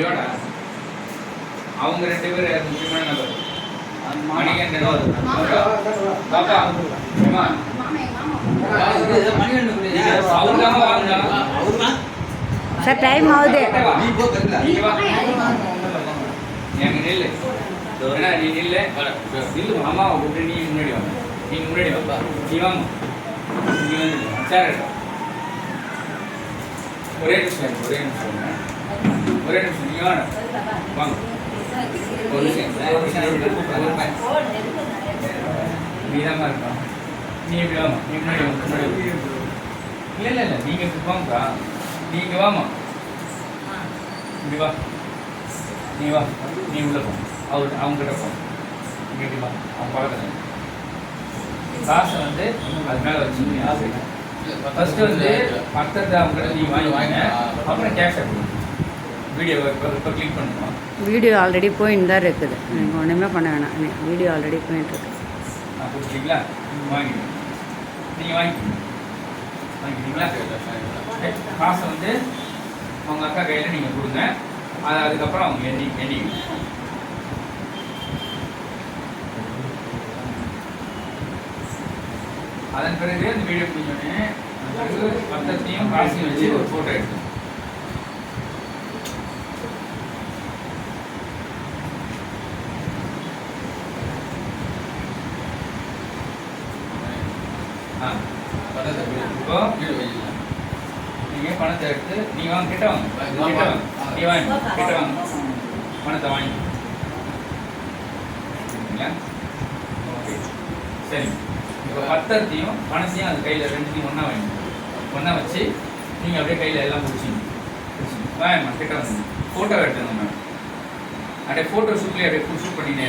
இப்படியோட அவங்க 2 பேர் முக்கியமான நபர். மணிகண்டன் பாப்பா அம்மா அவர்தான் வாங்க அவர்தான் சார் டைம் ஆகுது. எங்க நில்லு நீ நில்லு நில்லு அம்மாவை கூப்பிட்டு நீ முன்னாடி வாங்க. நீங்க முன்னாடி வாப்பா நீ வாங்க. நீ வந்து சார் ஒரே நிமிஷம் நீங்க வாங்க வாங்க ஒரு நீதாம்மா இருக்கான். நீ எப்படி வாமா நீ முன்னாடி முன்னாடி இல்லை நீங்கள் இப்படி வாங்கக்கா. நீங்கள் வாமா இப்படி வா நீ வா நீ உள்ள போ அவங்ககிட்ட போ இங்கே எப்படி வா அவங்க பக்கத்தில் காசை வந்து அது மேலே வச்சு ஃபஸ்ட்டு வந்து பக்கத்தை அவங்ககிட்ட நீ வாங்க அப்புறம் கேஷை கொடுங்க. வீடியோ இப்போ கிளிக் பண்ணுவோம். வீடியோ ஆல்ரெடி போயின்னு தான் இருக்குது. நீங்கள் ஒன்றுமே பண்ண வேணாம். வீடியோ ஆல்ரெடி போயிட்டு இருக்கு. கொடுத்தீங்களா வாங்கிக்கணும். நீங்கள் வாங்கிக்கிட்டீங்களா காசை வந்து அவங்க அக்கா கையில் நீங்கள் கொடுங்க. அதுக்கப்புறம் அவங்க எண்ணி அதன் பிறகு அந்த வீடியோ முடிஞ்சோடனே பத்திரத்தையும் காசையும் வச்சு ஒரு ஃபோட்டோ எடுக்கணும். இப்போ நீங்கள் பணத்தை எடுத்து நீ வாங்க கிட்ட வாங்க நீ வாங்கி கிட்ட வாங்க பணத்தை வாங்கி ஓகே சரி. இப்போ பத்திரத்தையும் பணத்தையும் அது கையில் ரெண்டுத்தையும் ஒன்றா வச்சு நீங்கள் அப்படியே கையில் எல்லாம் பிடிச்சிங்க வாங்கம்மா கிட்ட வந்து ஃபோட்டோ எடுத்துங்க மேம். அப்படியே ஃபோட்டோ ஷூட்லேயே அப்படியே ஷூட் பண்ணினே